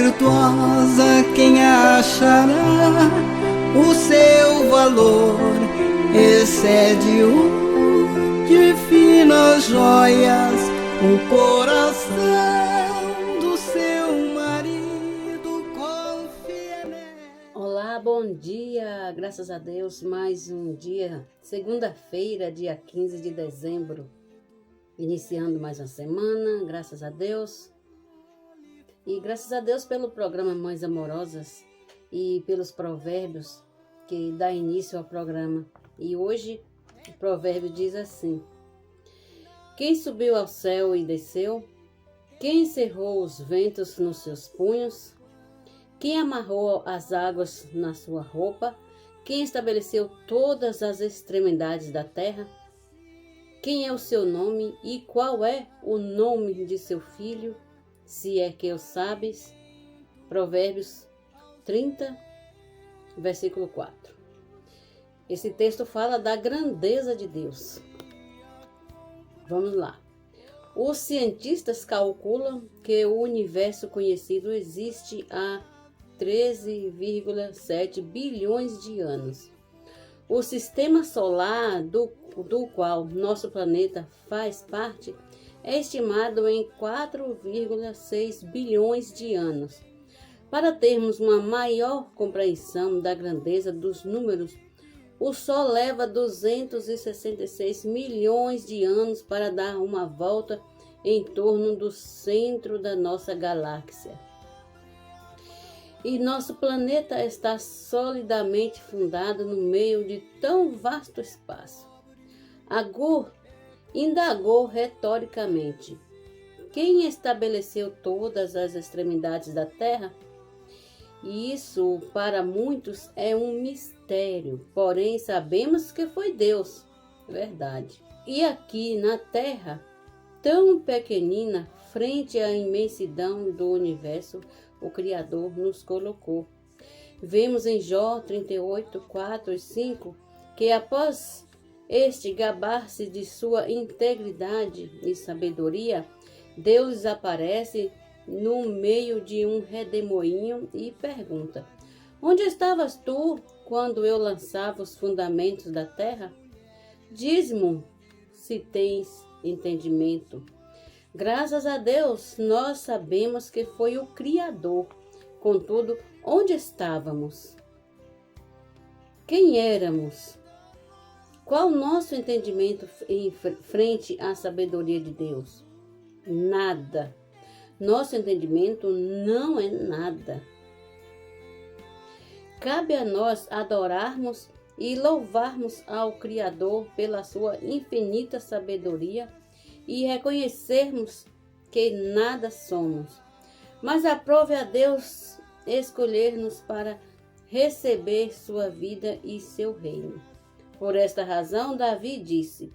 virtuosa quem achará, o seu valor excede o de finas joias, o coração do seu marido confia nela. Olá, bom dia, graças a Deus, mais um dia, segunda-feira, dia 15 de dezembro, iniciando mais uma semana, graças a Deus. E graças a Deus pelo programa Mães Amorosas e pelos provérbios que dá início ao programa. E hoje o provérbio diz assim: quem subiu ao céu e desceu? Quem encerrou os ventos nos seus punhos? Quem amarrou as águas na sua roupa? Quem estabeleceu todas as extremidades da terra? Quem é o seu nome e qual é o nome de seu filho? Se é que o sabes. Provérbios 30, versículo 4. Esse texto fala da grandeza de Deus. Vamos lá. Os cientistas calculam que o universo conhecido existe há 13,7 bilhões de anos. O sistema solar do qual nosso planeta faz parte é estimado em 4,6 bilhões de anos. Para termos uma maior compreensão da grandeza dos números, o Sol leva 266 milhões de anos para dar uma volta em torno do centro da nossa galáxia. E nosso planeta está solidamente fundado no meio de tão vasto espaço. Agur indagou retoricamente: quem estabeleceu todas as extremidades da terra? E isso, para muitos, é um mistério, porém sabemos que foi Deus, verdade. E aqui na terra, tão pequenina, frente à imensidão do universo, o Criador nos colocou. Vemos em Jó 38, 4 e 5, que após este gabar-se de sua integridade e sabedoria, Deus aparece no meio de um redemoinho e pergunta: onde estavas tu quando eu lançava os fundamentos da terra? Diz-me se tens entendimento. Graças a Deus, nós sabemos que foi o Criador. Contudo, onde estávamos? Quem éramos? Qual o nosso entendimento em frente à sabedoria de Deus? Nada. Nosso entendimento não é nada. Cabe a nós adorarmos e louvarmos ao Criador pela sua infinita sabedoria e reconhecermos que nada somos. Mas aprove a Deus escolher-nos para receber sua vida e seu reino. Por esta razão, Davi disse: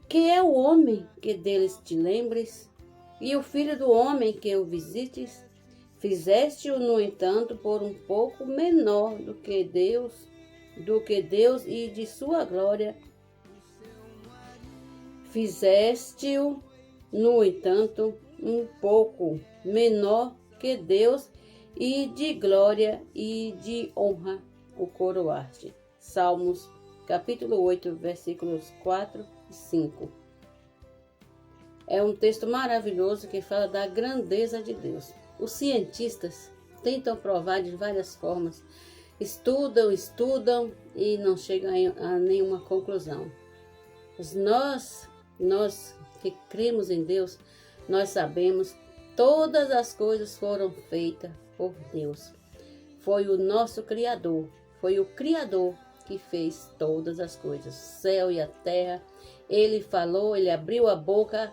que é o homem que deles te lembres, e o filho do homem que o visites? Fizeste-o, no entanto, por um pouco menor do que Deus e de sua glória. Fizeste-o, no entanto, um pouco menor que Deus e de glória e de honra o coroaste. Salmos capítulo 8, versículos 4 e 5. É um texto maravilhoso que fala da grandeza de Deus. Os cientistas tentam provar de várias formas, estudam e não chegam a nenhuma conclusão. Mas nós que cremos em Deus, nós sabemos que todas as coisas foram feitas por Deus. Foi o nosso Criador, foi o Criador que fez todas as coisas, o céu e a terra. Ele falou, ele abriu a boca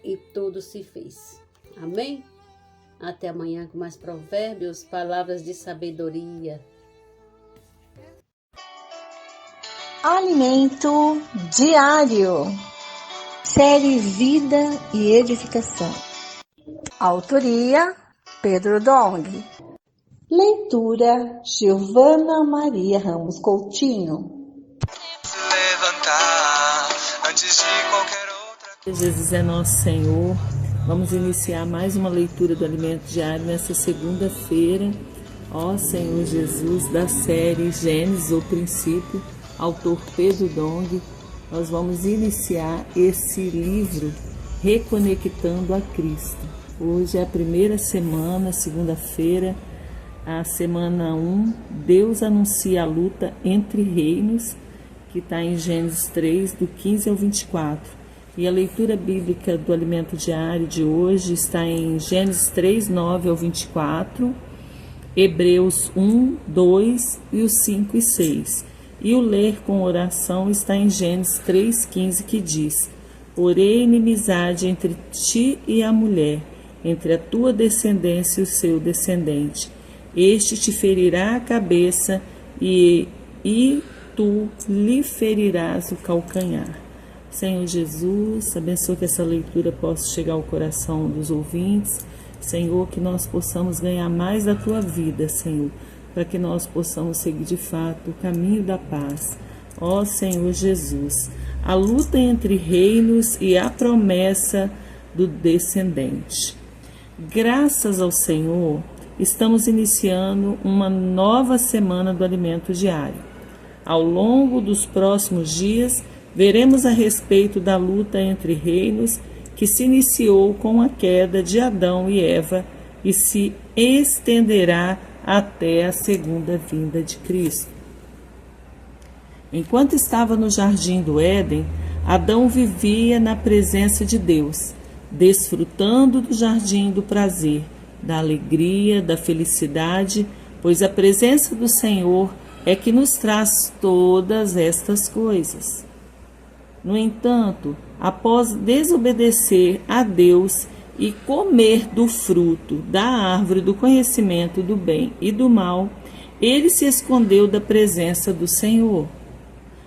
e tudo se fez. Amém? Até amanhã com mais provérbios, palavras de sabedoria. Alimento diário. Série Vida e Edificação. Autoria Pedro Dong. Leitura Giovana Maria Ramos Coutinho. Levantar antes de qualquer outra. Jesus é nosso Senhor, Vamos iniciar mais uma leitura do Alimento Diário nessa segunda-feira. Ó Senhor Jesus, da série Gênesis, o Princípio, autor Pedro Dong. Nós vamos iniciar esse livro Reconectando a Cristo. Hoje é a primeira semana, segunda-feira, a semana 1. Deus anuncia a luta entre reinos, que está em Gênesis 3, do 15 ao 24. E a leitura bíblica do Alimento Diário de hoje está em Gênesis 3, 9 ao 24, Hebreus 1, 2 e os 5 e 6. E o ler com oração está em Gênesis 3, 15, que diz: Porém, inimizade entre ti e a mulher, entre a tua descendência e o seu descendente. Este te ferirá a cabeça e tu lhe ferirás o calcanhar. Senhor Jesus, abençoa que essa leitura possa chegar ao coração dos ouvintes. Senhor, que nós possamos ganhar mais da Tua vida, Senhor, para que nós possamos seguir de fato o caminho da paz. Ó Senhor Jesus, a luta entre reinos e a promessa do descendente. Graças ao Senhor, estamos iniciando uma nova semana do Alimento Diário. Ao longo dos próximos dias, veremos a respeito da luta entre reinos que se iniciou com a queda de Adão e Eva e se estenderá até a segunda vinda de Cristo. Enquanto estava no jardim do Éden, Adão vivia na presença de Deus, desfrutando do jardim do prazer, da alegria, da felicidade, pois a presença do Senhor é que nos traz todas estas coisas. No entanto, após desobedecer a Deus e comer do fruto da árvore do conhecimento do bem e do mal, ele se escondeu da presença do Senhor.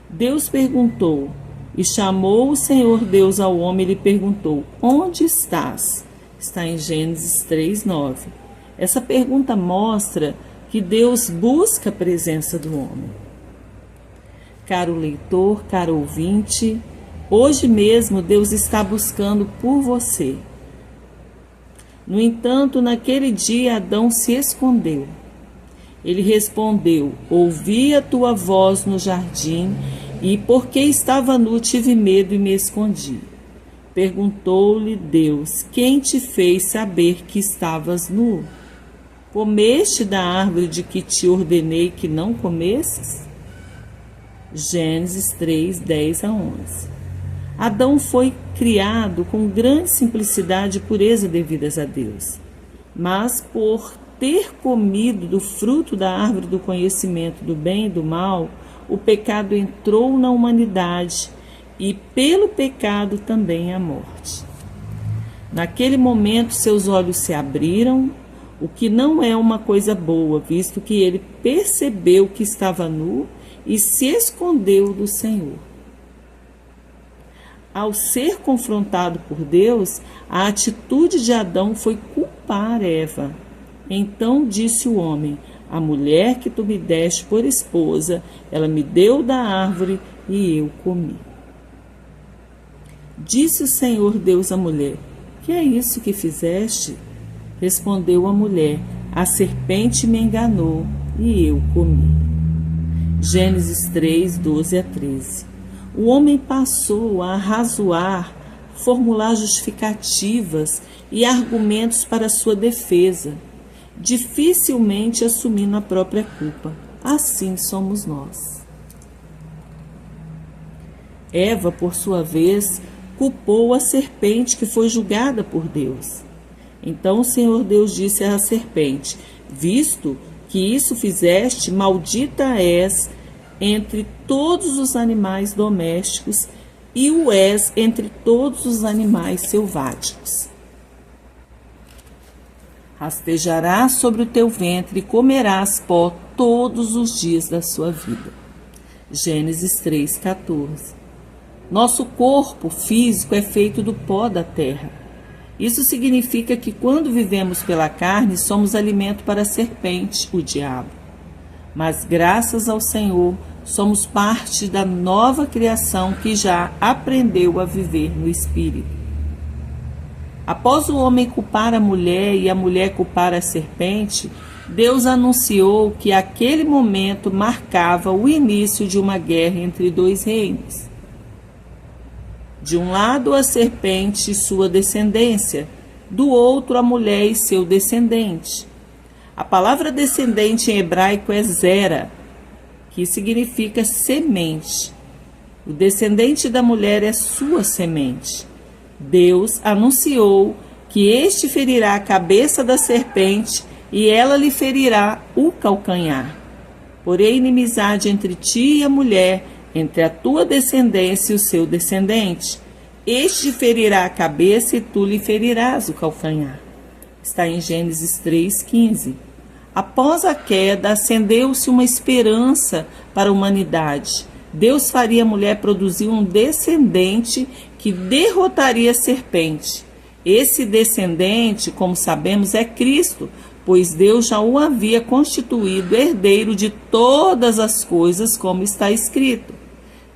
Deus perguntou, e chamou o Senhor Deus ao homem e lhe perguntou: Onde estás? Está em Gênesis 3:9. Essa pergunta mostra que Deus busca a presença do homem. Caro leitor, caro ouvinte, hoje mesmo Deus está buscando por você. No entanto, naquele dia Adão se escondeu. Ele respondeu: Ouvi a tua voz no jardim, e porque estava nu tive medo e me escondi. Perguntou-lhe Deus: Quem te fez saber que estavas nu? Comeste da árvore de que te ordenei que não comesses? Gênesis 3, 10 a 11. Adão foi criado com grande simplicidade e pureza devidas a Deus. Mas por ter comido do fruto da árvore do conhecimento do bem e do mal, o pecado entrou na humanidade e pelo pecado também a morte. Naquele momento seus olhos se abriram, o que não é uma coisa boa, visto que ele percebeu que estava nu e se escondeu do Senhor. Ao ser confrontado por Deus, a atitude de Adão foi culpar Eva. Então disse o homem: A mulher que tu me deste por esposa, ela me deu da árvore e eu comi. Disse o Senhor Deus à mulher: Que é isso que fizeste? Respondeu a mulher: A serpente me enganou e eu comi. Gênesis 3, 12 a 13. O homem passou a arrazoar, formular justificativas e argumentos para sua defesa, dificilmente assumindo a própria culpa. Assim somos nós. Eva, por sua vez, culpou a serpente que foi julgada por Deus. Então o Senhor Deus disse à serpente: Visto que isso fizeste, maldita és entre todos os animais domésticos e o és entre todos os animais selváticos. Rastejarás sobre o teu ventre e comerás pó todos os dias da sua vida. Gênesis 3:14. Nosso corpo físico é feito do pó da terra. Isso significa que quando vivemos pela carne, somos alimento para a serpente, o diabo. Mas graças ao Senhor, somos parte da nova criação que já aprendeu a viver no Espírito. Após o homem culpar a mulher e a mulher culpar a serpente, Deus anunciou que aquele momento marcava o início de uma guerra entre dois reinos. De um lado, a serpente e sua descendência, do outro, a mulher e seu descendente. A palavra descendente em hebraico é zera, que significa semente. O descendente da mulher é sua semente. Deus anunciou que este ferirá a cabeça da serpente e ela lhe ferirá o calcanhar. Porém, inimizade entre ti e a mulher, entre a tua descendência e o seu descendente. Este ferirá a cabeça e tu lhe ferirás o calcanhar. Está em Gênesis 3,15. Após a queda, acendeu-se uma esperança para a humanidade. Deus faria a mulher produzir um descendente que derrotaria a serpente. Esse descendente, como sabemos, é Cristo, pois Deus já o havia constituído herdeiro de todas as coisas, como está escrito.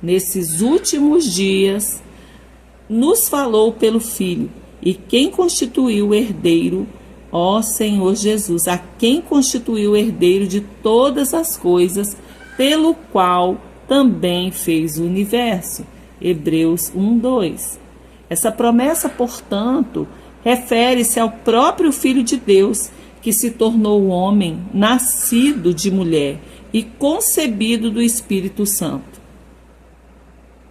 Nesses últimos dias, nos falou pelo Filho, e quem constituiu o herdeiro, ó Senhor Jesus, a quem constituiu o herdeiro de todas as coisas, pelo qual também fez o universo. Hebreus 1:2. Essa promessa, portanto, refere-se ao próprio Filho de Deus, que se tornou homem, nascido de mulher e concebido do Espírito Santo,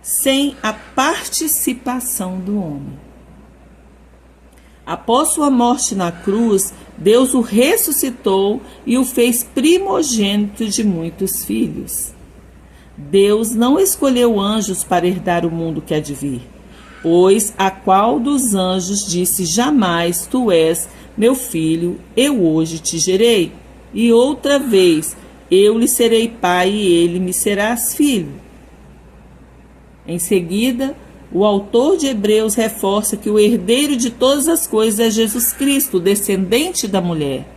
sem a participação do homem. Após sua morte na cruz, Deus o ressuscitou e o fez primogênito de muitos filhos. Deus não escolheu anjos para herdar o mundo que há de vir, pois a qual dos anjos disse jamais: tu és meu filho, eu hoje te gerei, e outra vez eu lhe serei pai e ele me serás filho. Em seguida, o autor de Hebreus reforça que o herdeiro de todas as coisas é Jesus Cristo, descendente da mulher.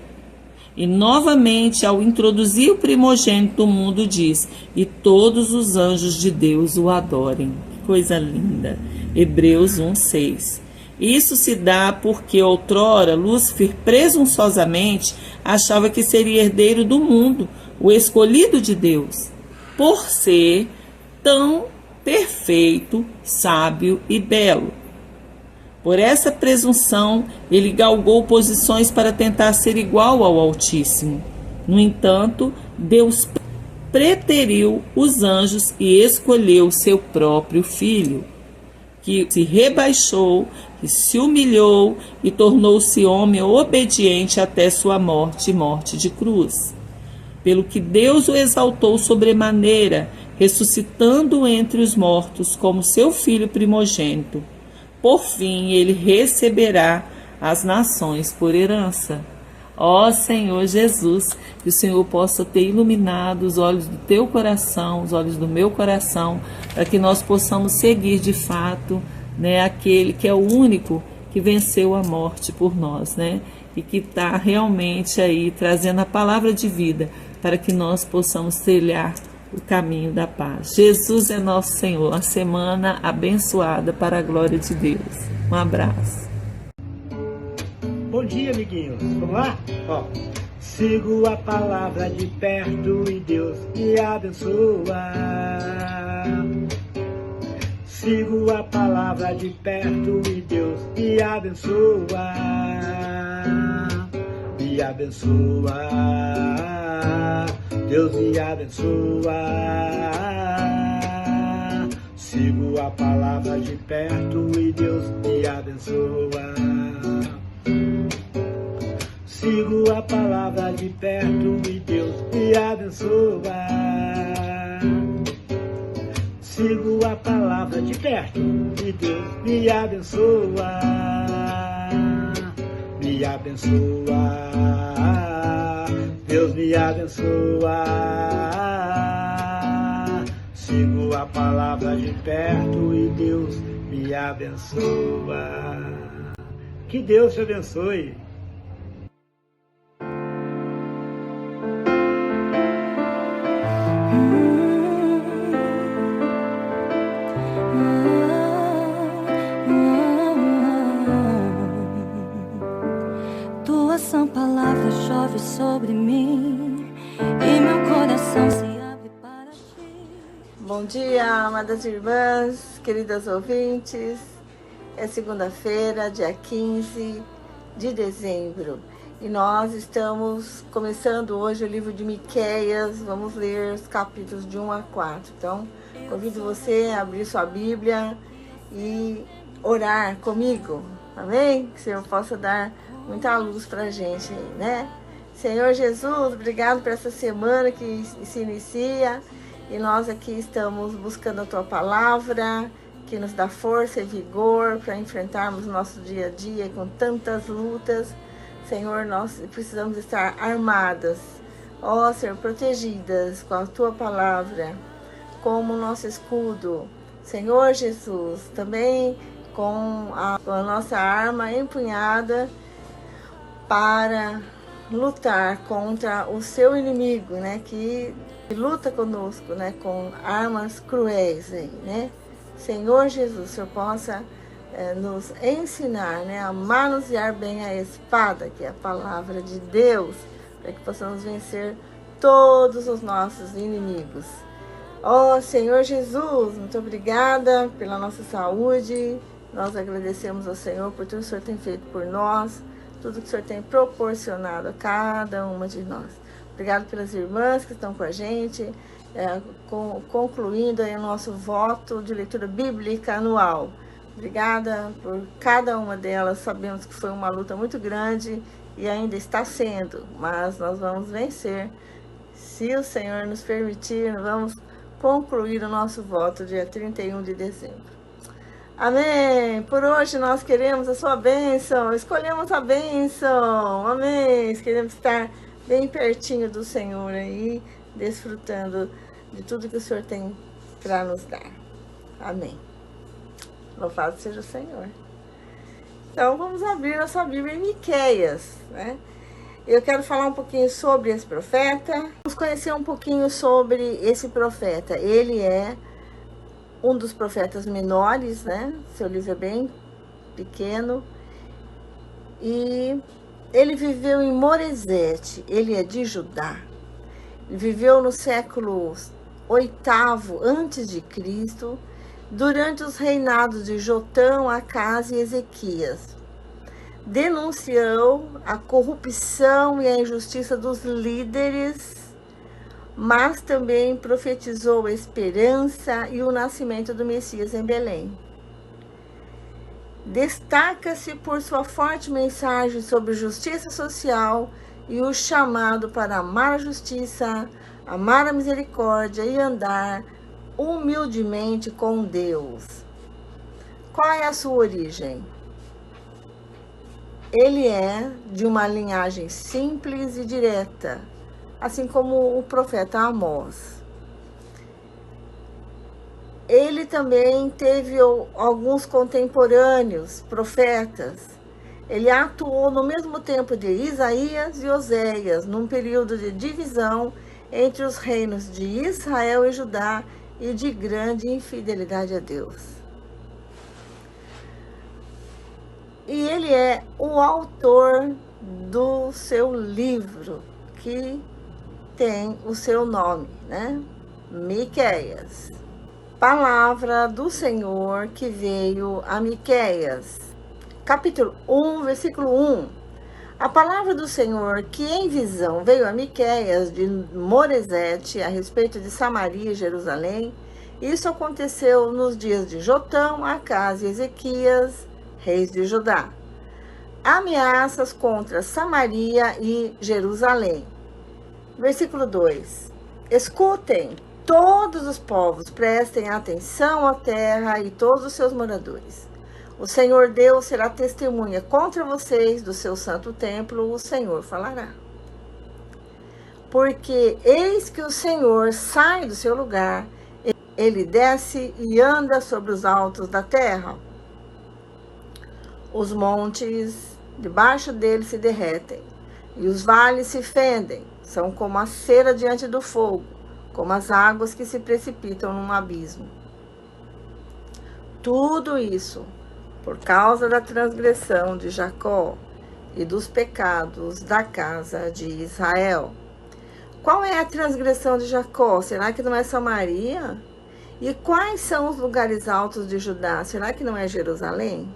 E novamente, ao introduzir o primogênito do mundo, diz: e todos os anjos de Deus o adorem. Que coisa linda! Hebreus 1:6. Isso se dá porque outrora Lúcifer presunçosamente achava que seria herdeiro do mundo, o escolhido de Deus, por ser tão perfeito, sábio e belo. Por essa presunção, ele galgou posições para tentar ser igual ao Altíssimo. No entanto, Deus preteriu os anjos e escolheu seu próprio Filho, que se rebaixou, que se humilhou e tornou-se homem obediente até sua morte, morte de cruz. Pelo que Deus o exaltou sobremaneira, ressuscitando entre os mortos como seu filho primogênito. Por fim, ele receberá as nações por herança. Ó Senhor Jesus, que o Senhor possa ter iluminado os olhos do teu coração, os olhos do meu coração, para que nós possamos seguir de fato, aquele que é o único que venceu a morte por nós, e que está realmente aí trazendo a palavra de vida para que nós possamos trilhar o caminho da paz. Jesus é nosso Senhor. Uma semana abençoada para a glória de Deus. Um abraço. Bom dia, amiguinhos. Vamos lá? Sigo a palavra de perto e Deus me abençoa. Sigo a palavra de perto e Deus me abençoa. Me abençoa. Deus me abençoa. Sigo a palavra de perto e Deus me abençoa. Sigo a palavra de perto e Deus me abençoa. Sigo a palavra de perto e Deus me abençoa. Me abençoa. Deus me abençoa. Sigo a palavra de perto e Deus me abençoa. Que Deus te abençoe. Bom dia, amadas irmãs, queridas ouvintes. É segunda-feira, dia 15 de dezembro. E nós estamos começando hoje o livro de Miqueias. Vamos ler os capítulos de 1 a 4. Então, convido você a abrir sua Bíblia e orar comigo. Amém? Que o Senhor possa dar muita luz para a gente, né? Senhor Jesus, obrigado por essa semana que se inicia. E nós aqui estamos buscando a Tua Palavra, que nos dá força e vigor para enfrentarmos o nosso dia a dia com tantas lutas. Senhor, nós precisamos estar armadas, ó Senhor, protegidas com a Tua Palavra, como nosso escudo. Senhor Jesus, também com a nossa arma empunhada para lutar contra o seu inimigo, né, que luta conosco, né, com armas cruéis aí, né? Senhor Jesus, o Senhor possa nos ensinar, né, a manusear bem a espada, que é a palavra de Deus, para que possamos vencer todos os nossos inimigos. Ó Senhor Jesus, muito obrigada pela nossa saúde. Nós agradecemos ao Senhor por tudo que o Senhor tem feito por nós, tudo que o Senhor tem proporcionado a cada uma de nós. Obrigado pelas irmãs que estão com a gente, concluindo aí o nosso voto de leitura bíblica anual. Obrigada por cada uma delas. Sabemos que foi uma luta muito grande e ainda está sendo, mas nós vamos vencer. Se o Senhor nos permitir, nós vamos concluir o nosso voto dia 31 de dezembro. Amém. Por hoje nós queremos a sua bênção. Escolhemos a bênção. Amém. Queremos estar bem pertinho do Senhor aí, desfrutando de tudo que o Senhor tem para nos dar. Amém. Louvado seja o Senhor. Então, vamos abrir nossa Bíblia em Miqueias, né? Eu quero falar um pouquinho sobre esse profeta. Vamos conhecer um pouquinho sobre esse profeta. Ele é um dos profetas menores, né? Seu livro é bem pequeno. E ele viveu em Moresete. Ele é de Judá. Ele viveu no século VIII a.C., durante os reinados de Jotão, Acás e Ezequias. Denunciou a corrupção e a injustiça dos líderes, mas também profetizou a esperança e o nascimento do Messias em Belém. Destaca-se por sua forte mensagem sobre justiça social e o chamado para amar a justiça, amar a misericórdia e andar humildemente com Deus. Qual é a sua origem? Ele é de uma linhagem simples e direta, assim como o profeta Amós. Ele também teve alguns contemporâneos profetas. Ele atuou no mesmo tempo de Isaías e Oséias, num período de divisão entre os reinos de Israel e Judá e de grande infidelidade a Deus. E ele é o autor do seu livro, que tem o seu nome, né? Miqueias. Palavra do Senhor que veio a Miqueias. Capítulo 1, versículo 1. A palavra do Senhor que em visão veio a Miqueias de Moresete a respeito de Samaria e Jerusalém. Isso aconteceu nos dias de Jotão, Acás e Ezequias, reis de Judá. Ameaças contra Samaria e Jerusalém. Versículo 2. Escutem, todos os povos, prestem atenção à terra e todos os seus moradores. O Senhor Deus será testemunha contra vocês do seu santo templo, o Senhor falará. Porque eis que o Senhor sai do seu lugar, ele desce e anda sobre os altos da terra. Os montes debaixo dele se derretem, e os vales se fendem, são como a cera diante do fogo, como as águas que se precipitam num abismo. Tudo isso por causa da transgressão de Jacó e dos pecados da casa de Israel. Qual é a transgressão de Jacó? Será que não é Samaria? E quais são os lugares altos de Judá? Será que não é Jerusalém?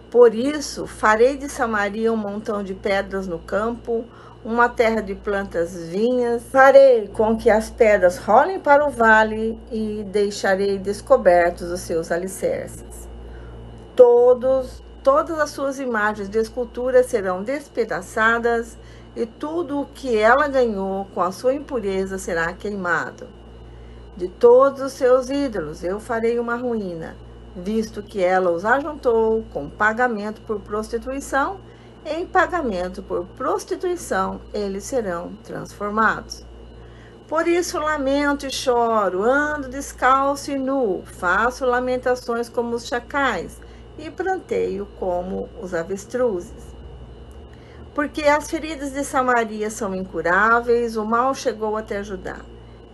Por isso, farei de Samaria um montão de pedras no campo, uma terra de plantas vinhas. Farei com que as pedras rolem para o vale e deixarei descobertos os seus alicerces. Todas as suas imagens de escultura serão despedaçadas e tudo o que ela ganhou com a sua impureza será queimado. De todos os seus ídolos eu farei uma ruína, visto que ela os ajuntou com pagamento por prostituição, em pagamento por prostituição eles serão transformados. Por isso lamento e choro, ando descalço e nu, faço lamentações como os chacais e pranteio como os avestruzes. Porque as feridas de Samaria são incuráveis, o mal chegou até Judá,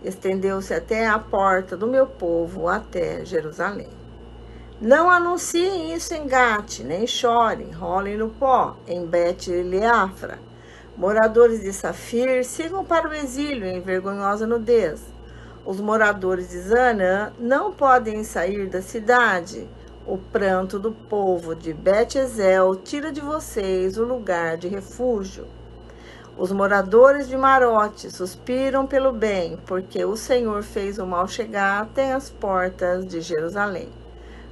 estendeu-se até a porta do meu povo, até Jerusalém. Não anunciem isso em Gate, nem chorem, rolem no pó, em Bet-Leafra. Moradores de Safir, sigam para o exílio em vergonhosa nudez. Os moradores de Zanã não podem sair da cidade. O pranto do povo de Bet-Ezel tira de vocês o lugar de refúgio. Os moradores de Marote suspiram pelo bem, porque o Senhor fez o mal chegar até as portas de Jerusalém.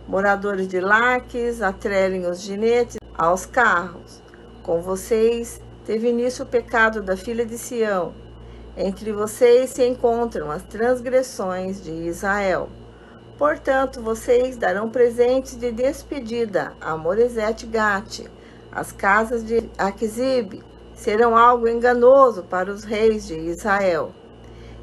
Moradores de Laques, atrelem os jinetes aos carros. Com vocês teve início o pecado da filha de Sião. Entre vocês se encontram as transgressões de Israel. Portanto, vocês darão presentes de despedida a Moresete-Gate. As casas de Aquizib serão algo enganoso para os reis de Israel.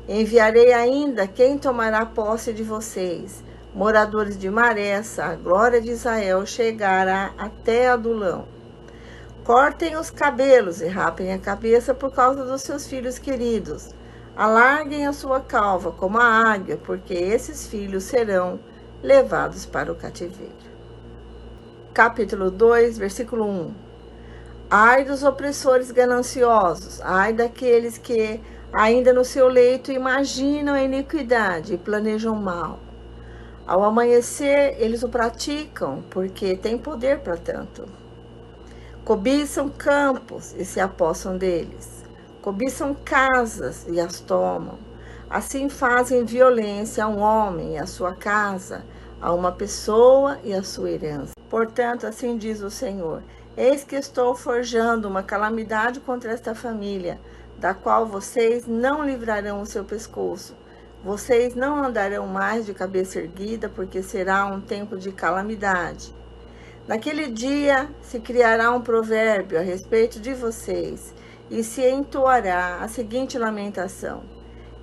Enviarei ainda quem tomará posse de vocês. Moradores de Maressa, a glória de Israel chegará até Adulão. Cortem os cabelos e rapem a cabeça por causa dos seus filhos queridos. Alarguem a sua calva como a águia, porque esses filhos serão levados para o cativeiro. Capítulo 2, versículo 1. Ai dos opressores gananciosos, ai daqueles que, ainda no seu leito, imaginam a iniquidade e planejam mal. Ao amanhecer, eles o praticam, porque têm poder para tanto. Cobiçam campos e se apossam deles. Cobiçam casas e as tomam. Assim fazem violência a um homem e a sua casa, a uma pessoa e a sua herança. Portanto, assim diz o Senhor: eis que estou forjando uma calamidade contra esta família, da qual vocês não livrarão o seu pescoço. Vocês não andarão mais de cabeça erguida, porque será um tempo de calamidade. Naquele dia se criará um provérbio a respeito de vocês, e se entoará a seguinte lamentação: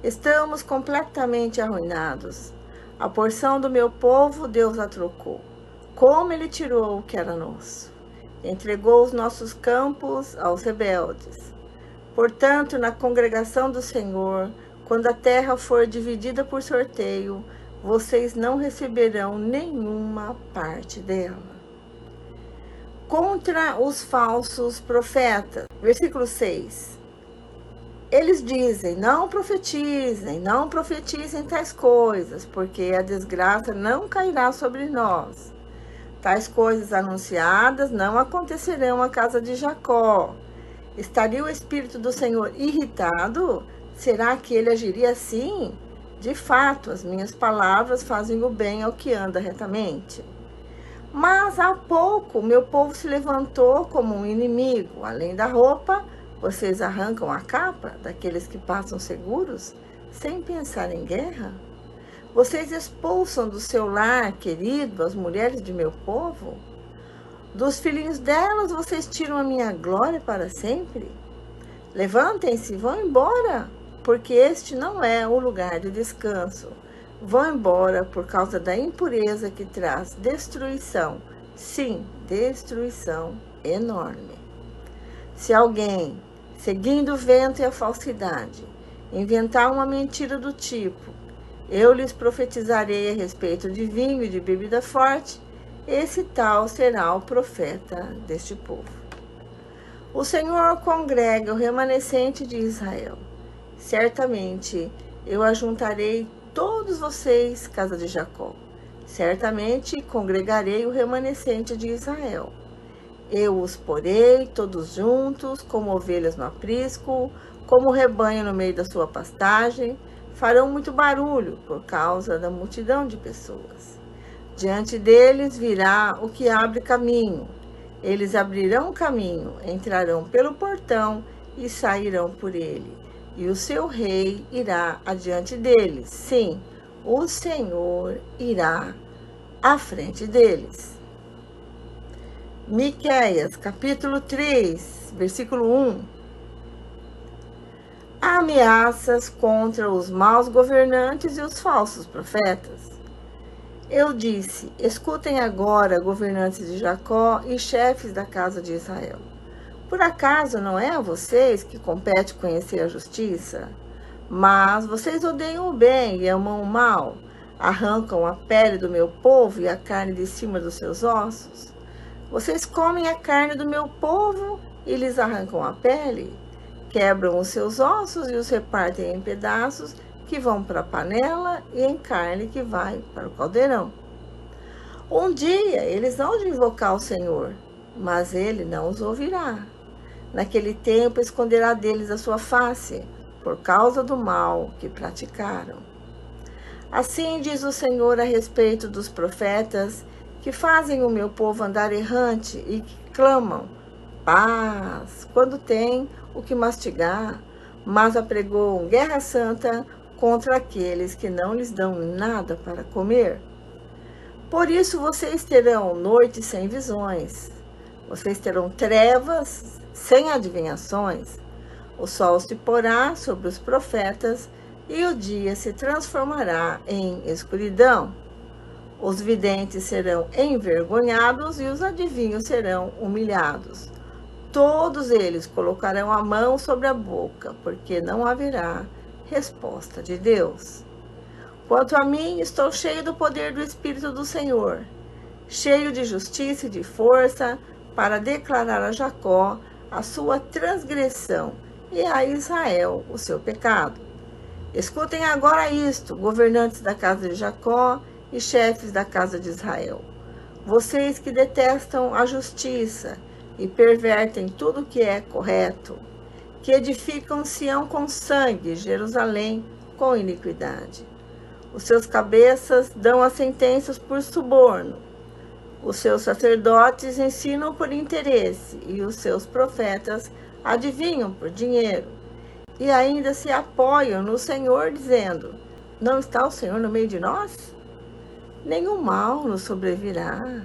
estamos completamente arruinados. A porção do meu povo Deus a trocou. Como ele tirou o que era nosso. Entregou os nossos campos aos rebeldes. Portanto, na congregação do Senhor, quando a terra for dividida por sorteio, vocês não receberão nenhuma parte dela. Contra os falsos profetas. Versículo 6. Eles dizem: não profetizem tais coisas, porque a desgraça não cairá sobre nós. Tais coisas anunciadas não acontecerão à casa de Jacó. Estaria o Espírito do Senhor irritado? Será que ele agiria assim? De fato, as minhas palavras fazem o bem ao que anda retamente. Mas há pouco meu povo se levantou como um inimigo. Além da roupa, vocês arrancam a capa daqueles que passam seguros, sem pensar em guerra? Vocês expulsam do seu lar querido as mulheres de meu povo? Dos filhinhos delas vocês tiram a minha glória para sempre? Levantem-se, vão embora, porque este não é o lugar de descanso. Vão embora por causa da impureza que traz destruição. Sim, destruição enorme. Se alguém, seguindo o vento e a falsidade, inventar uma mentira do tipo: eu lhes profetizarei a respeito de vinho e de bebida forte, esse tal será o profeta deste povo. O Senhor congrega o remanescente de Israel. Certamente eu ajuntarei todos vocês, casa de Jacó. Certamente congregarei o remanescente de Israel. Eu os porei todos juntos, como ovelhas no aprisco, como rebanho no meio da sua pastagem. Farão muito barulho por causa da multidão de pessoas. Diante deles virá o que abre caminho. Eles abrirão caminho, entrarão pelo portão e sairão por ele. E o seu rei irá adiante deles. Sim, o Senhor irá à frente deles. Miqueias, capítulo 3, versículo 1. Ameaças contra os maus governantes e os falsos profetas. Eu disse: escutem agora, governantes de Jacó e chefes da casa de Israel. Por acaso não é a vocês que compete conhecer a justiça? Mas vocês odeiam o bem e amam o mal, arrancam a pele do meu povo e a carne de cima dos seus ossos. Vocês comem a carne do meu povo e lhes arrancam a pele, quebram os seus ossos e os repartem em pedaços que vão para a panela e em carne que vai para o caldeirão. Um dia eles hão de invocar o Senhor, mas ele não os ouvirá. Naquele tempo esconderá deles a sua face, por causa do mal que praticaram. Assim diz o Senhor a respeito dos profetas que fazem o meu povo andar errante e que clamam paz quando tem o que mastigar, mas apregoam guerra santa contra aqueles que não lhes dão nada para comer. Por isso vocês terão noites sem visões, vocês terão trevas sem adivinhações. O sol se porá sobre os profetas e o dia se transformará em escuridão. Os videntes serão envergonhados e os adivinhos serão humilhados. Todos eles colocarão a mão sobre a boca, porque não haverá resposta de Deus. Quanto a mim, estou cheio do poder do Espírito do Senhor, cheio de justiça e de força, para declarar a Jacó a sua transgressão e a Israel o seu pecado. Escutem agora isto, governantes da casa de Jacó e chefes da casa de Israel. Vocês que detestam a justiça e pervertem tudo o que é correto, que edificam Sião com sangue, Jerusalém com iniquidade. Os seus cabeças dão as sentenças por suborno. Os seus sacerdotes ensinam por interesse e os seus profetas adivinham por dinheiro. E ainda se apoiam no Senhor, dizendo: não está o Senhor no meio de nós? Nenhum mal nos sobrevirá.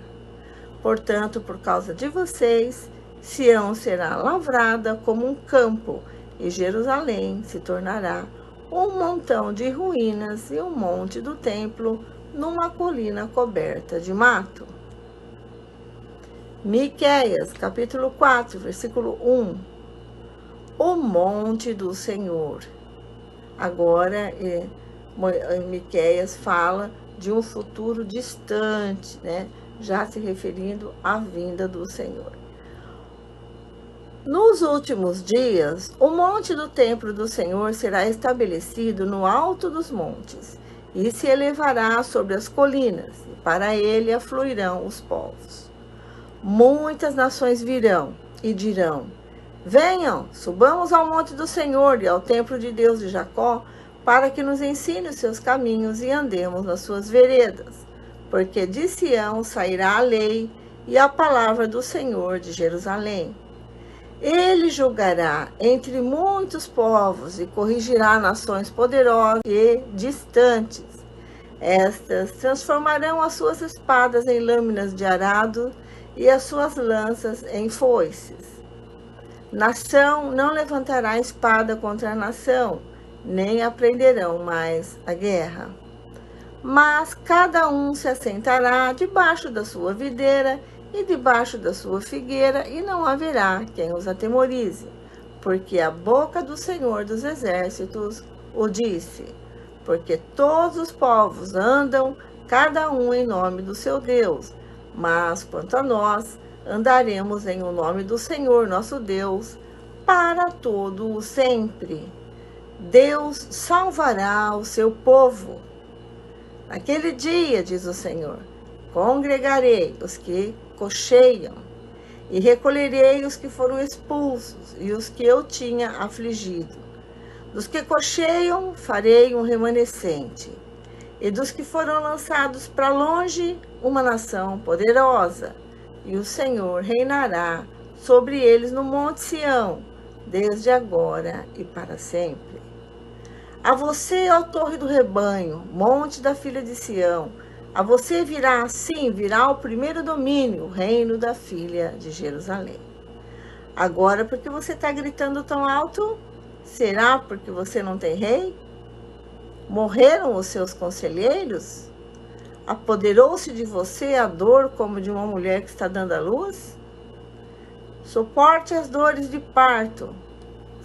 Portanto, por causa de vocês, Sião será lavrada como um campo, e Jerusalém se tornará um montão de ruínas e um monte do templo numa colina coberta de mato. Miqueias, capítulo 4, versículo 1. O monte do Senhor. Agora, Miqueias fala de um futuro distante, né? Já se referindo à vinda do Senhor. Nos últimos dias, o monte do templo do Senhor será estabelecido no alto dos montes e se elevará sobre as colinas, e para ele afluirão os povos. Muitas nações virão e dirão: venham, subamos ao monte do Senhor e ao templo de Deus de Jacó, para que nos ensine os seus caminhos e andemos nas suas veredas. Porque de Sião sairá a lei e a palavra do Senhor de Jerusalém. Ele julgará entre muitos povos e corrigirá nações poderosas e distantes. Estas transformarão as suas espadas em lâminas de arado e as suas lanças em foices. Nação não levantará espada contra a nação, nem aprenderão mais a guerra. Mas cada um se assentará debaixo da sua videira e debaixo da sua figueira, e não haverá quem os atemorize, porque a boca do Senhor dos Exércitos o disse. Porque todos os povos andam, cada um em nome do seu Deus, mas quanto a nós, andaremos em o nome do Senhor nosso Deus, para todo o sempre. Deus salvará o seu povo, Naquele dia, diz o Senhor, congregarei os que cocheiam e recolherei os que foram expulsos e os que eu tinha afligido. Dos que cocheiam, farei um remanescente, e dos que foram lançados para longe, uma nação poderosa. E o Senhor reinará sobre eles no Monte Sião, desde agora e para sempre. A você, ó Torre do Rebanho, Monte da Filha de Sião, a você virá o primeiro domínio, o reino da Filha de Jerusalém. Agora, porque você está gritando tão alto? Será porque você não tem rei? Morreram os seus conselheiros? Apoderou-se de você a dor como de uma mulher que está dando à luz? Suporte as dores de parto,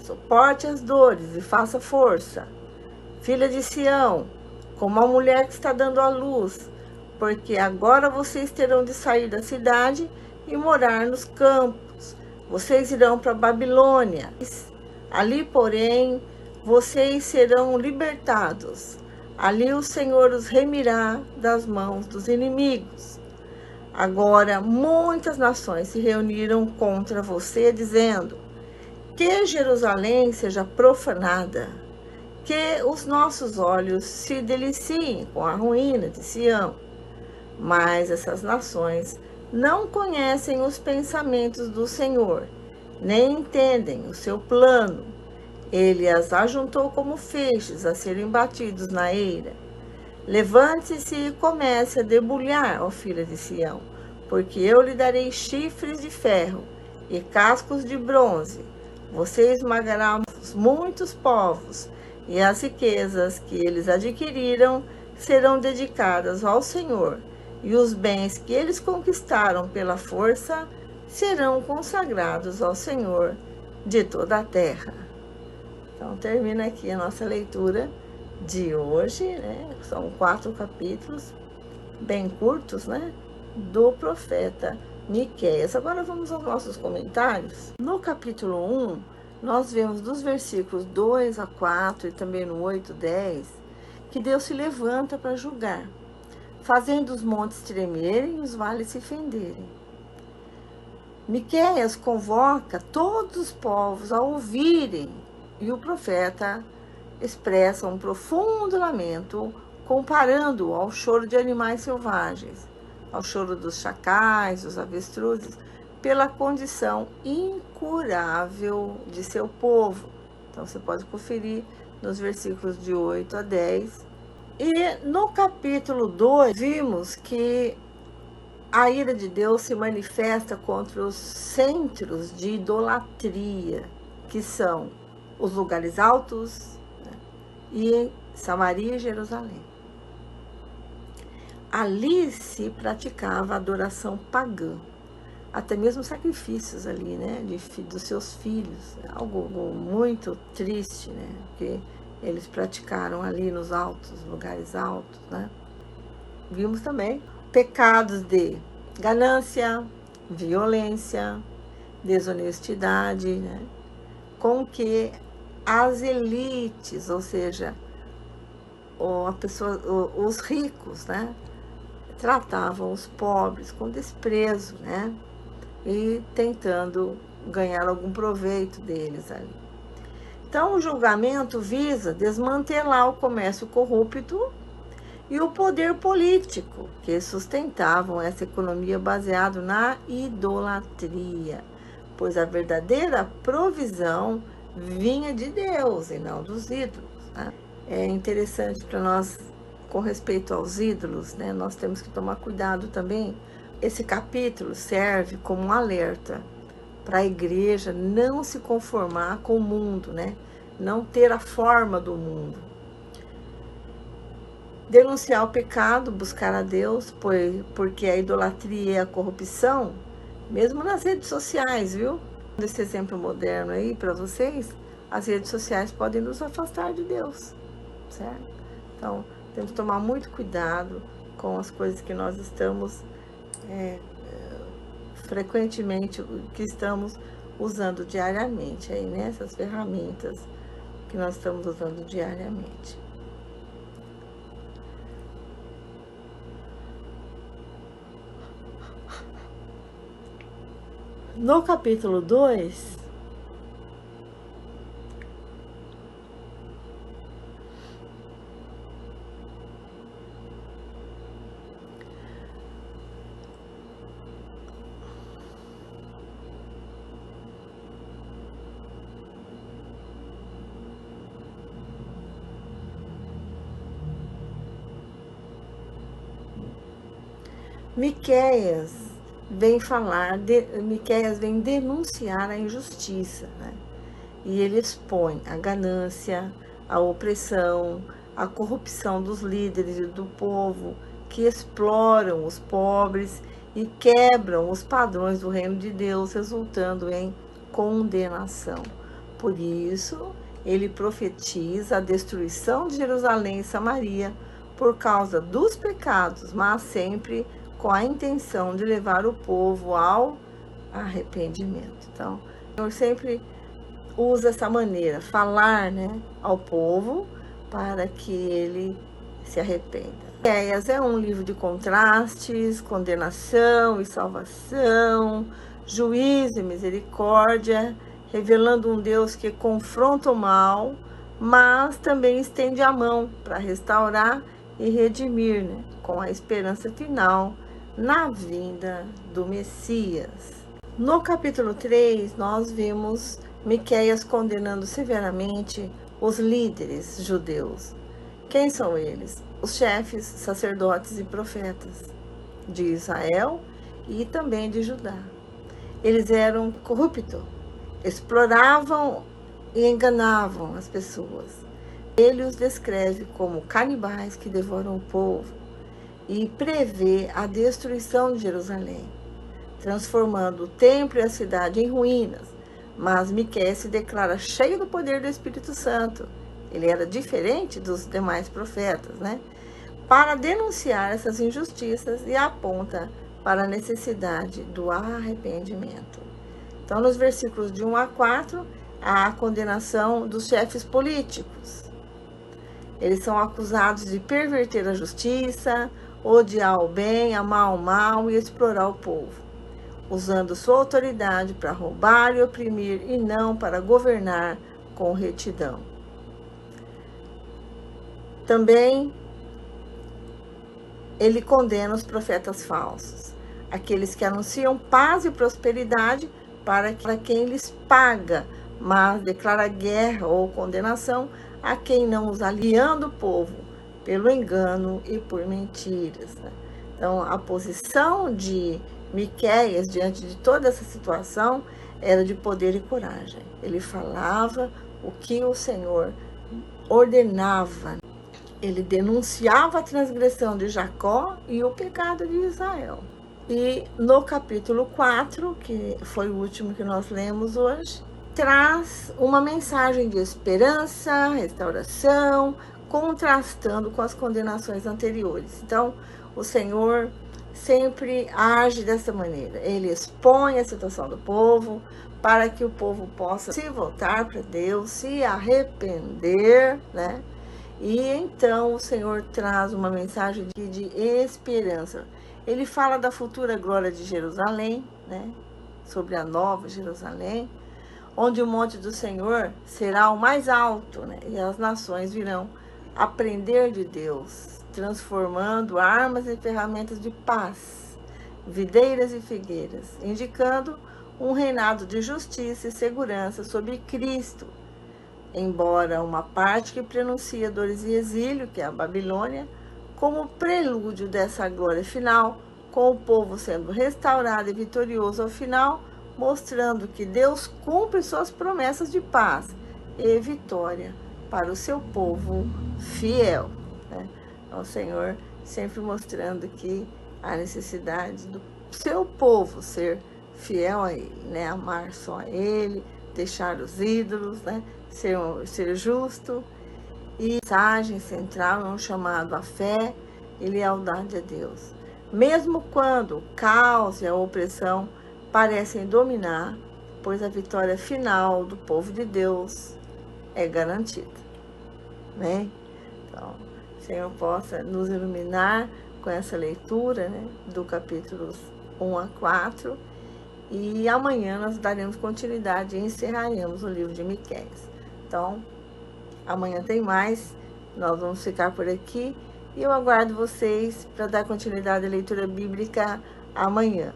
suporte as dores e faça força. Filha de Sião, como a mulher que está dando à luz, porque agora vocês terão de sair da cidade e morar nos campos. Vocês irão para a Babilônia. Ali, porém, vocês serão libertados. Ali o Senhor os remirá das mãos dos inimigos. Agora, muitas nações se reuniram contra você, dizendo: que Jerusalém seja profanada, que os nossos olhos se deliciem com a ruína de Sião. Mas essas nações não conhecem os pensamentos do Senhor, nem entendem o seu plano. Ele as ajuntou como feixes a serem batidos na eira. Levante-se e comece a debulhar, ó filha de Sião, porque eu lhe darei chifres de ferro e cascos de bronze. Você esmagará muitos povos, e as riquezas que eles adquiriram serão dedicadas ao Senhor, e os bens que eles conquistaram pela força serão consagrados ao Senhor de toda a terra. Então, termina aqui a nossa leitura de hoje, né? São 4 capítulos, bem curtos, né? Do profeta Miqueias. Agora vamos aos nossos comentários. No capítulo 1, nós vemos dos versículos 2 a 4 e também no 8, 10, que Deus se levanta para julgar, fazendo os montes tremerem e os vales se fenderem. Miqueias convoca todos os povos a ouvirem, e o profeta expressa um profundo lamento, comparando-o ao choro de animais selvagens, ao choro dos chacais, dos avestruzes, pela condição incurável de seu povo. Então, você pode conferir nos versículos de 8 a 10. E no capítulo 2, vimos que a ira de Deus se manifesta contra os centros de idolatria, que são os lugares altos, né, e Samaria e Jerusalém. Ali se praticava a adoração pagã, até mesmo sacrifícios ali, né, dos seus filhos, algo muito triste, né, que eles praticaram ali nos lugares altos, né. Vimos também pecados de ganância, violência, desonestidade, né, com que as elites, ou seja, os ricos, né, tratavam os pobres com desprezo, né, e tentando ganhar algum proveito deles ali. Então, o julgamento visa desmantelar o comércio corrupto e o poder político, que sustentavam essa economia baseada na idolatria, pois a verdadeira provisão vinha de Deus e não dos ídolos, né? É interessante para nós, com respeito aos ídolos, né, nós temos que tomar cuidado também. Esse capítulo serve como um alerta para a igreja não se conformar com o mundo, né? Não ter a forma do mundo. Denunciar o pecado, buscar a Deus, porque a idolatria e a corrupção, mesmo nas redes sociais, viu? Esse exemplo moderno aí para vocês, as redes sociais podem nos afastar de Deus, certo? Então, temos que tomar muito cuidado com as coisas que nós estamos frequentemente, que estamos usando diariamente, aí, né? Essas ferramentas que nós estamos usando diariamente. No capítulo 2, Miqueias vem denunciar a injustiça, né? E ele expõe a ganância, a opressão, a corrupção dos líderes e do povo que exploram os pobres e quebram os padrões do reino de Deus, resultando em condenação. Por isso, ele profetiza a destruição de Jerusalém e Samaria por causa dos pecados, mas sempre com a intenção de levar o povo ao arrependimento. Então, o Senhor sempre usa essa maneira, falar, né, ao povo para que ele se arrependa. Miqueias é um livro de contrastes, condenação e salvação, juízo e misericórdia, revelando um Deus que confronta o mal, mas também estende a mão para restaurar e redimir, né, com a esperança final na vinda do Messias. No capítulo 3, nós vimos Miqueias condenando severamente os líderes judeus. Quem são eles? Os chefes, sacerdotes e profetas de Israel e também de Judá. Eles eram corruptos, exploravam e enganavam as pessoas. Ele os descreve como canibais que devoram o povo e prevê a destruição de Jerusalém, transformando o templo e a cidade em ruínas. Mas Miqueias se declara cheio do poder do Espírito Santo. Ele era diferente dos demais profetas, né? Para denunciar essas injustiças e aponta para a necessidade do arrependimento. Então, nos versículos de 1 a 4, há a condenação dos chefes políticos. Eles são acusados de perverter a justiça, odiar o bem, amar o mal e explorar o povo, usando sua autoridade para roubar e oprimir e não para governar com retidão. Também ele condena os profetas falsos, aqueles que anunciam paz e prosperidade para quem lhes paga, mas declara guerra ou condenação a quem não os aliando o povo pelo engano e por mentiras, né? Então, a posição de Miqueias diante de toda essa situação era de poder e coragem. Ele falava o que o Senhor ordenava. Ele denunciava a transgressão de Jacó e o pecado de Israel. E no capítulo 4, que foi o último que nós lemos hoje, traz uma mensagem de esperança, restauração, contrastando com as condenações anteriores. Então, o Senhor sempre age dessa maneira. Ele expõe a situação do povo para que o povo possa se voltar para Deus, se arrepender, né? E então o Senhor traz uma mensagem de esperança. Ele fala da futura glória de Jerusalém, né? Sobre a nova Jerusalém, onde o monte do Senhor será o mais alto, né? E as nações virão aprender de Deus, transformando armas e ferramentas de paz, videiras e figueiras, indicando um reinado de justiça e segurança sobre Cristo, embora uma parte que prenuncia dores e exílio, que é a Babilônia, como prelúdio dessa glória final, com o povo sendo restaurado e vitorioso ao final, mostrando que Deus cumpre suas promessas de paz e vitória para o seu povo fiel, né? Então, o Senhor sempre mostrando que há necessidade do seu povo ser fiel a Ele, né? Amar só a Ele, deixar os ídolos, né? Ser justo. E a mensagem central é um chamado à fé e lealdade a Deus. Mesmo quando o caos e a opressão parecem dominar, pois a vitória final do povo de Deus é garantida, né? Então, o Senhor possa nos iluminar com essa leitura, né, do capítulos 1 a 4 E amanhã nós daremos continuidade e encerraremos o livro de Miqueias. Então, amanhã tem mais, nós vamos ficar por aqui e eu aguardo vocês para dar continuidade à leitura bíblica amanhã.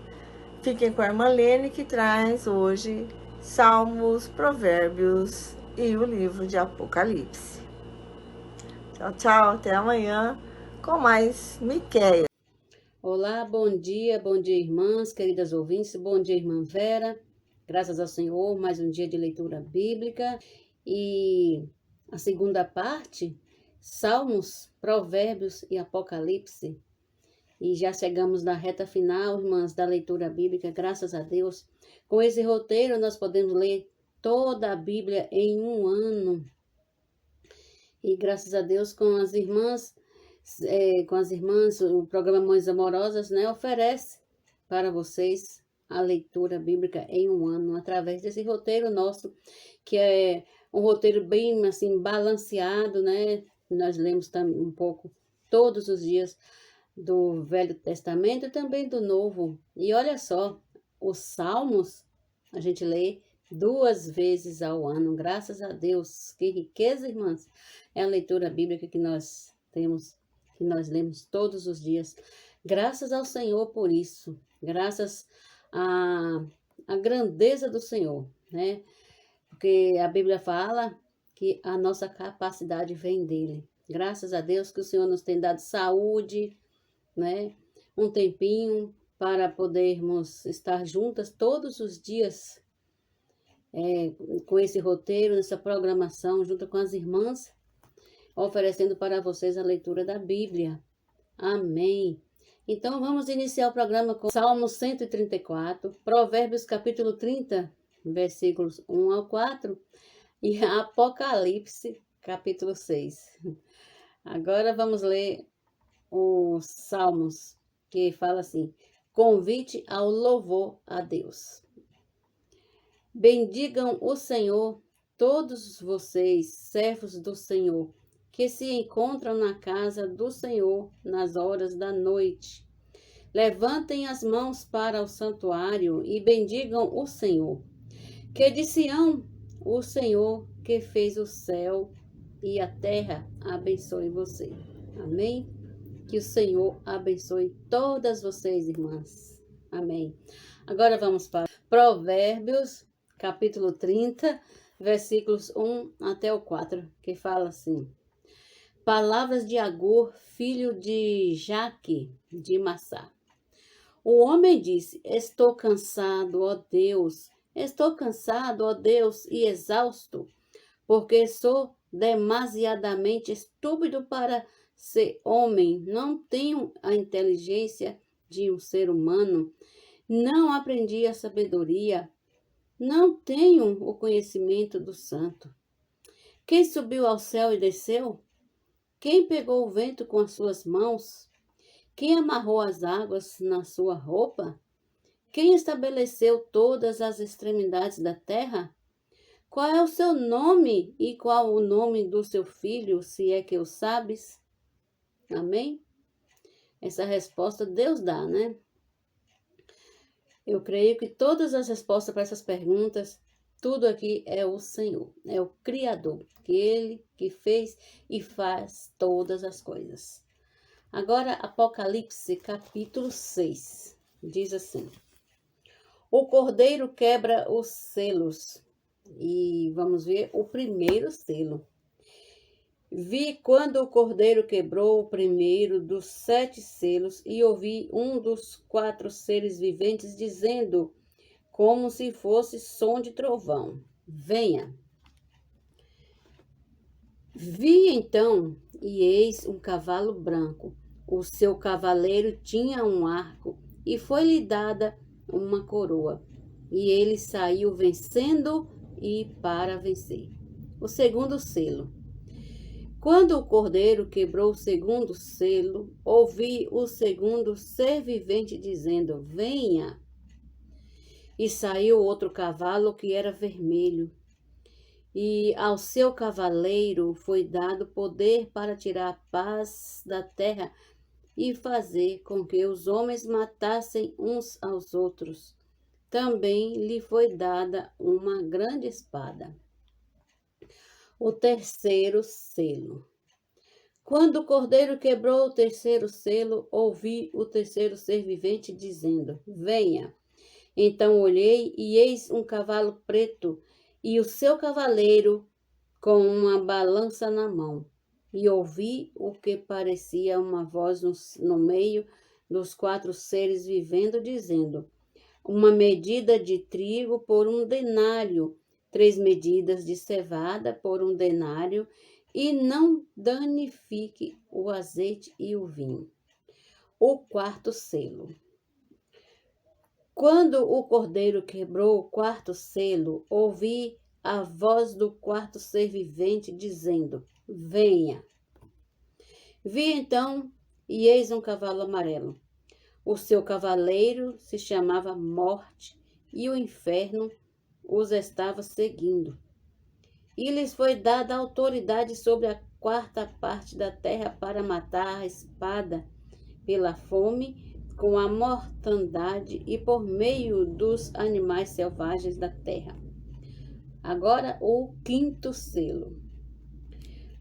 Fiquem com a irmã Lene, que traz hoje Salmos, Provérbios e o livro de Apocalipse. Tchau, tchau, até amanhã com mais Miqueias. Olá, bom dia, irmãs, queridas ouvintes, bom dia, irmã Vera. Graças ao Senhor, mais um dia de leitura bíblica e a segunda parte, Salmos, Provérbios e Apocalipse. E já chegamos na reta final, irmãs, da leitura bíblica, graças a Deus. Com esse roteiro, nós podemos ler toda a Bíblia em um ano. E graças a Deus, com as irmãs, o programa Mães Amorosas, né, oferece para vocês a leitura bíblica em um ano, através desse roteiro nosso, que é um roteiro bem, assim, balanceado, né? Nós lemos também um pouco todos os dias do Velho Testamento e também do Novo. E olha só, os Salmos a gente lê 2 vezes ao ano, graças a Deus. Que riqueza, irmãs! É a leitura bíblica que nós temos, que nós lemos todos os dias. Graças ao Senhor por isso, graças à grandeza do Senhor, né? Porque a Bíblia fala que a nossa capacidade vem dele. Graças a Deus que o Senhor nos tem dado saúde, né? Um tempinho para podermos estar juntas todos os dias, com esse roteiro, nessa programação, junto com as irmãs, oferecendo para vocês a leitura da Bíblia. Amém. Então, vamos iniciar o programa com Salmo 134, Provérbios capítulo 30, versículos 1 ao 4, e Apocalipse capítulo 6. Agora vamos ler os Salmos, que fala assim: convite ao louvor a Deus. Bendigam o Senhor, todos vocês, servos do Senhor, que se encontram na casa do Senhor nas horas da noite. Levantem as mãos para o santuário e bendigam o Senhor. Que de Sião, o Senhor que fez o céu e a terra abençoe você. Amém? Que o Senhor abençoe todas vocês, irmãs. Amém. Agora vamos para Provérbios, capítulo 30, versículos 1 até o 4, que fala assim: palavras de Agur, filho de Jaque, de Massá. O homem disse: estou cansado, ó Deus, e exausto, porque sou demasiadamente estúpido para ser homem. Não tenho a inteligência de um ser humano, não aprendi a sabedoria, não tenho o conhecimento do santo. Quem subiu ao céu e desceu? Quem pegou o vento com as suas mãos? Quem amarrou as águas na sua roupa? Quem estabeleceu todas as extremidades da terra? Qual é o seu nome e qual o nome do seu filho, se é que o sabes? Amém? Essa resposta Deus dá, né? Eu creio que todas as respostas para essas perguntas, tudo aqui é o Senhor, é o Criador, que Ele que fez e faz todas as coisas. Agora, Apocalipse, capítulo 6, diz assim: o cordeiro quebra os selos. E vamos ver o primeiro selo. Vi quando o cordeiro quebrou o primeiro dos 7 selos e ouvi um dos 4 seres viventes dizendo, como se fosse som de trovão: venha. Vi então, e eis um cavalo branco. O seu cavaleiro tinha um arco e foi-lhe dada uma coroa. E ele saiu vencendo e para vencer. O segundo selo. Quando o cordeiro quebrou o segundo selo, ouvi o segundo ser vivente dizendo, venha. E saiu outro cavalo que era vermelho. E ao seu cavaleiro foi dado poder para tirar a paz da terra e fazer com que os homens matassem uns aos outros. também lhe foi dada uma grande espada. O terceiro selo. Quando o cordeiro quebrou o terceiro selo, ouvi o terceiro ser vivente dizendo: Venha. Então olhei, e eis um cavalo preto, e o seu cavaleiro com uma balança na mão. E ouvi o que parecia uma voz no meio dos quatro seres vivendo, dizendo: Uma medida de trigo por 1 denário, 3 medidas de cevada por 1 denário, e não danifique o azeite e o vinho. O quarto selo. Quando o cordeiro quebrou o quarto selo, ouvi a voz do quarto ser vivente dizendo: Venha. Vi então, e eis um cavalo amarelo. O seu cavaleiro se chamava Morte, e o inferno os estava seguindo. E lhes foi dada autoridade sobre a quarta parte da terra para matar a espada pela fome, com a mortandade e por meio dos animais selvagens da terra. Agora o quinto selo.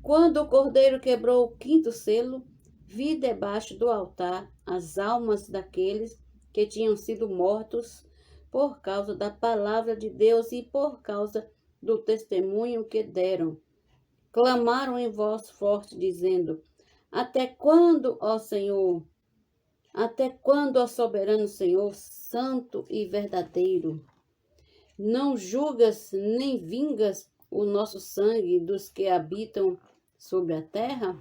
Quando o cordeiro quebrou o quinto selo, vi debaixo do altar as almas daqueles que tinham sido mortos por causa da palavra de Deus e por causa do testemunho que deram. Clamaram em voz forte, dizendo: Até quando, ó Senhor? Até quando, ó soberano Senhor, santo e verdadeiro? Não julgas nem vingas o nosso sangue dos que habitam sobre a terra?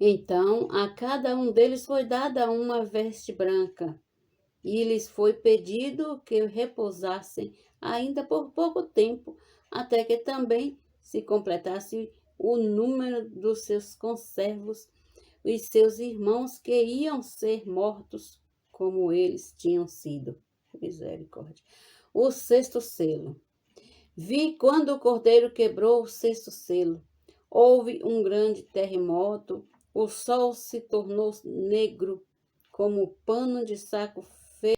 Então a cada um deles foi dada uma veste branca, e lhes foi pedido que repousassem ainda por pouco tempo, até que também se completasse o número dos seus conservos e seus irmãos que iam ser mortos como eles tinham sido. Misericórdia. O sexto selo. Vi quando o cordeiro quebrou o sexto selo. Houve um grande terremoto, o sol se tornou negro como pano de saco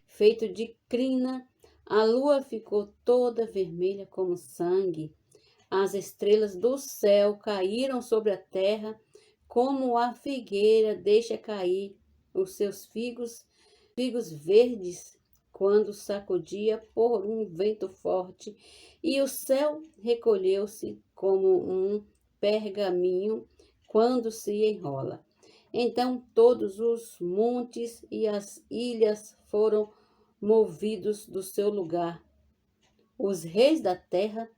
feito de crina, a lua ficou toda vermelha como sangue, as estrelas do céu caíram sobre a terra, como a figueira deixa cair os seus figos verdes quando sacudia por um vento forte, e o céu recolheu-se como um pergaminho quando se enrola. Então todos os montes e as ilhas foram movidos do seu lugar. Os reis da terra,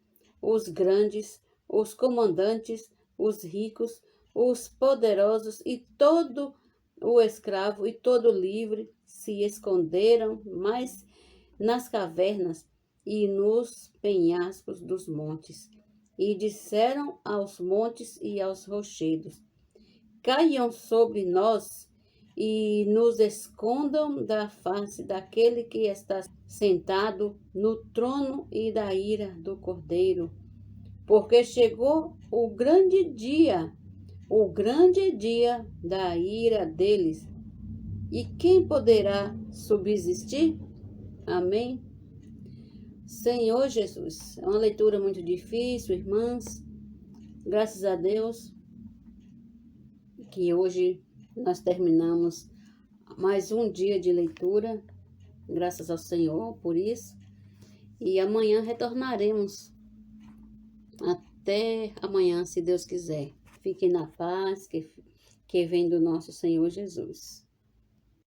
os grandes, os comandantes, os ricos, os poderosos e todo o escravo e todo livre se esconderam mais nas cavernas e nos penhascos dos montes, e disseram aos montes e aos rochedos: Caiam sobre nós e nos escondam da face daquele que está sentado no trono e da ira do Cordeiro, porque chegou o grande dia da ira deles. E quem poderá subsistir? Amém? Senhor Jesus, é uma leitura muito difícil, irmãs. Graças a Deus que hoje nós terminamos mais um dia de leitura. Graças ao Senhor por isso. E amanhã retornaremos. Até amanhã, se Deus quiser. Fiquem na paz que vem do nosso Senhor Jesus.